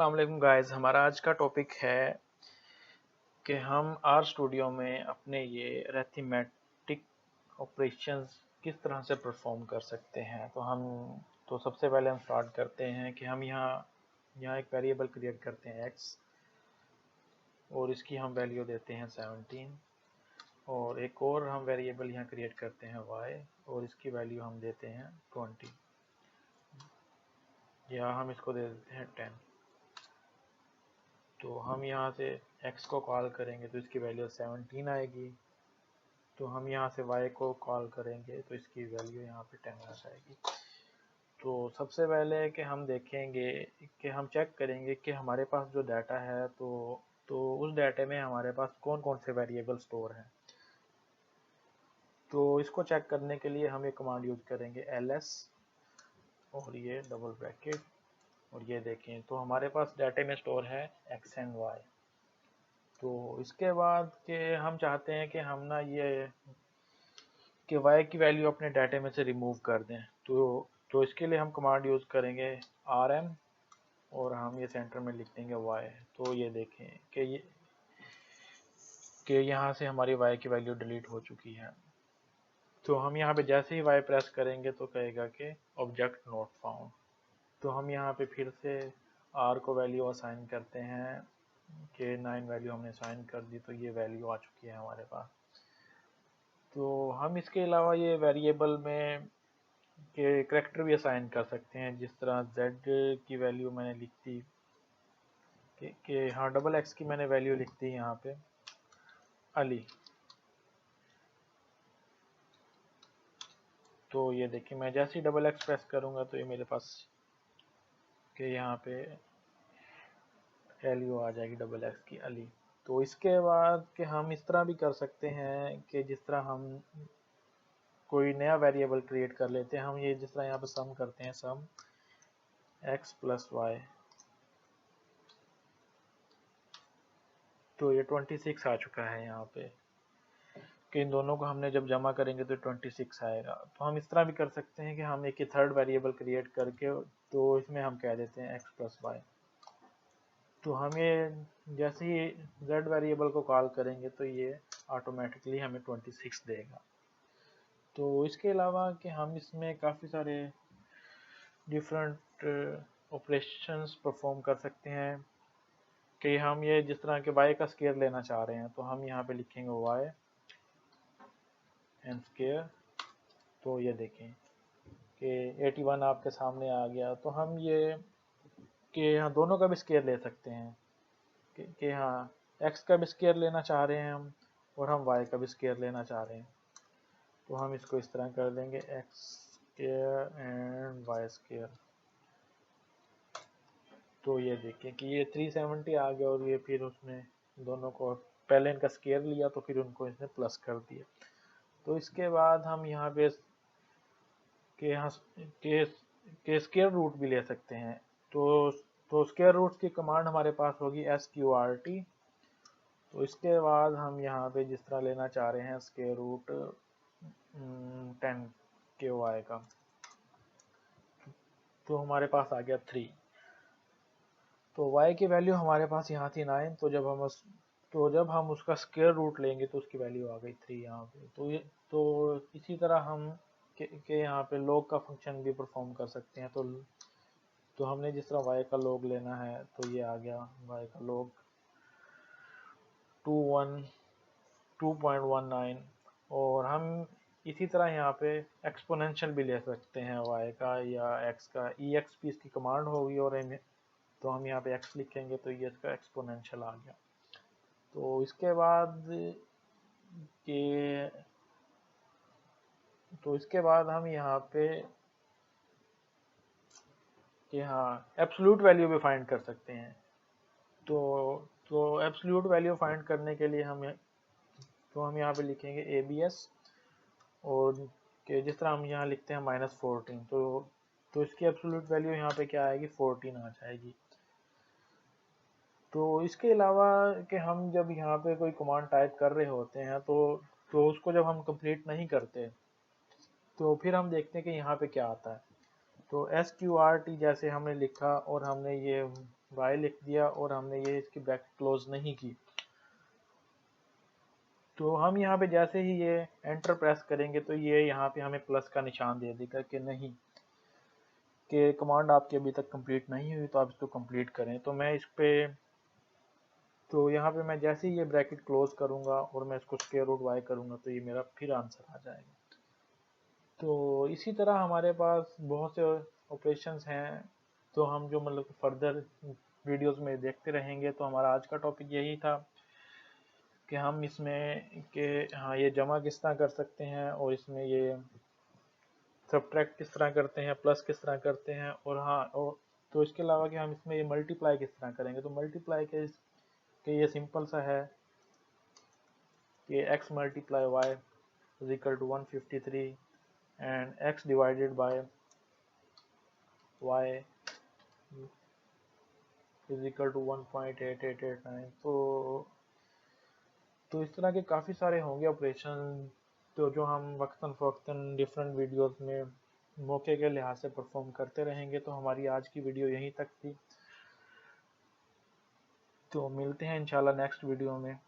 अस्सलाम वालेकुम गाइस। हमारा आज का टॉपिक है कि हम आर स्टूडियो में अपने ये अरिथमेटिक ऑपरेशंस किस तरह से परफॉर्म कर सकते हैं। तो सबसे पहले हम स्टार्ट करते हैं कि हम यहाँ एक वेरिएबल क्रिएट करते हैं x, और इसकी हम वैल्यू देते हैं 17, और एक और हम वेरिएबल यहाँ क्रिएट करते हैं y, और इसकी वैल्यू हम देते हैं 20, या हम इसको दे देते हैं 10। तो हम यहाँ से x को कॉल करेंगे तो इसकी वैल्यू 17 आएगी। तो हम यहाँ से y को कॉल करेंगे तो इसकी वैल्यू यहाँ पे 10 आ जाएगी। तो सबसे पहले कि हम देखेंगे कि हम चेक करेंगे कि हमारे पास जो डाटा है तो उस डाटे में हमारे पास कौन कौन से वेरिएबल स्टोर हैं। तो इसको चेक करने के लिए हम एक कमांड यूज करेंगे ls और ये डबल ब्रैकेट, और ये देखें तो हमारे पास डाटे में स्टोर है x एंड y। तो इसके बाद के हम चाहते हैं कि हम ना ये कि y की वैल्यू अपने डाटे में से रिमूव कर दें। तो इसके लिए हम कमांड यूज़ करेंगे rm, और हम ये सेंटर में लिख देंगे y। तो ये देखें कि यहाँ से हमारी y की वैल्यू डिलीट हो चुकी है। तो हम यहाँ पे जैसे ही y प्रेस करेंगे तो कहेगा कि ऑब्जेक्ट नॉट फाउंड। तो हम यहाँ पे फिर से r को वैल्यू असाइन करते हैं कि 9 वैल्यू हमने असाइन कर दी, तो ये वैल्यू आ चुकी है हमारे पास। तो हम इसके अलावा ये वेरिएबल में के करैक्टर भी असाइन कर सकते हैं, जिस तरह z की वैल्यू मैंने लिख दी कि हाँ डबल x की मैंने वैल्यू लिख दी यहाँ पे अली। तो ये देखिए मैं जैसे ही डबल x प्रेस करूँगा तो ये मेरे पास के यहाँ पे वैल्यू आ जाएगी डबल x की अली। तो इसके बाद कि हम इस तरह भी कर सकते हैं कि जिस तरह हम कोई नया वेरिएबल क्रिएट कर लेते हैं। हम ये जिस तरह यहाँ पे सम करते हैं, सम x प्लस y, तो ये 26 आ चुका है यहाँ पे कि इन दोनों को हमने जब जमा करेंगे तो 26 आएगा। तो हम इस तरह भी कर सकते हैं कि हम एक थर्ड वेरिएबल क्रिएट करके तो इसमें हम कह देते हैं x प्लस वाई। तो हम ये जैसे ही z वेरिएबल को कॉल करेंगे तो ये ऑटोमेटिकली हमें 26 देगा। तो इसके अलावा कि हम इसमें काफ़ी सारे डिफरेंट ऑपरेशंस परफॉर्म कर सकते हैं कि हम ये जिस तरह के y का स्केयर लेना चाह रहे हैं तो हम यहाँ पे लिखेंगे y एंड स्केयर। तो ये देखें कि 81 आपके सामने आ गया। तो हम ये कि यहाँ दोनों का भी स्केयर ले सकते हैं कि हाँ x का भी स्केयर लेना चाह रहे हैं हम, और हम y का भी स्केयर लेना चाह रहे हैं। तो हम इसको इस तरह कर देंगे x square and y square. तो ये देखिए कि ये 370 आ गया, और ये फिर उसने दोनों को पहले इनका स्केयर लिया तो फिर उनको इसने प्लस कर दिया। तो इसके बाद हम यहाँ पे के स्केयर रूट भी ले सकते हैं। तो स्केयर रूट की कमांड हमारे पास होगी sqrt। तो इसके बाद हम यहाँ पे जिस तरह लेना चाह रहे हैं स्केयर रूट 10 के y का, तो हमारे पास आ गया 3। तो y की वैल्यू हमारे पास यहाँ थी 9। तो जब हम उसका स्केयर रूट लेंगे तो उसकी वैल्यू आ गई 3 यहाँ पे। तो इसी तरह हम के यहाँ पे लॉग का फंक्शन भी परफॉर्म कर सकते हैं। तो हमने जिस तरह y का लॉग लेना है तो ये आ गया y का लॉग 2.19। और हम इसी तरह यहाँ पे एक्सपोनेंशियल भी ले सकते हैं y का या x का। exp इसकी कमांड होगी, और तो हम यहाँ पे x लिखेंगे तो ये इसका एक्सपोनेंशियल आ गया। तो इसके बाद के तो इसके बाद हम यहाँ पे कि हाँ एब्सोल्यूट वैल्यू भी फाइंड कर सकते हैं। तो एब्सोल्यूट वैल्यू फाइंड करने के लिए हम यहाँ पे लिखेंगे abs, और कि जिस तरह हम यहाँ लिखते हैं -14। तो इसकी एब्सोल्यूट वैल्यू यहाँ पे क्या आएगी, 14 आ जाएगी। तो इसके अलावा कि हम जब यहाँ पे कोई कमांड टाइप कर रहे होते हैं तो उसको जब हम कंप्लीट नहीं करते तो फिर हम देखते हैं कि यहाँ पे क्या आता है। तो sqrt जैसे हमने लिखा और हमने ये y लिख दिया और हमने ये इसकी ब्रैकेट क्लोज नहीं की। तो हम यहाँ पे जैसे ही ये एंटर प्रेस करेंगे तो ये यहाँ पे हमें प्लस का निशान दे देगा कि नहीं, कि कमांड आपकी अभी तक कंप्लीट नहीं हुई, तो आप इसको कंप्लीट करें। तो मैं इस पे, तो यहाँ पे मैं जैसे ही ये ब्रैकेट क्लोज करूँगा और मैं इसको स्क्वायर रूट y करूँगा तो ये मेरा फिर आंसर आ जाएगा। तो इसी तरह हमारे पास बहुत से ऑपरेशंस हैं, तो हम जो मतलब फर्दर वीडियोस में देखते रहेंगे। तो हमारा आज का टॉपिक यही था कि हम इसमें के हाँ ये जमा किस तरह कर सकते हैं, और इसमें ये सब्ट्रैक्ट किस तरह करते हैं, प्लस किस तरह करते हैं, और हाँ और तो इसके अलावा कि हम इसमें ये मल्टीप्लाई किस तरह करेंगे। तो मल्टीप्लाई के ये सिंपल सा है कि x multiply y is equal to 153 and x divided by y is equal to 1.8889। तो इस तरह के काफ़ी सारे होंगे ऑपरेशन, तो जो हम वक्तन फ़वक्तन डिफरेंट वीडियोस में मौके के लिहाज से परफॉर्म करते रहेंगे। तो हमारी आज की वीडियो यहीं तक थी, तो मिलते हैं इंशाल्लाह नेक्स्ट वीडियो में।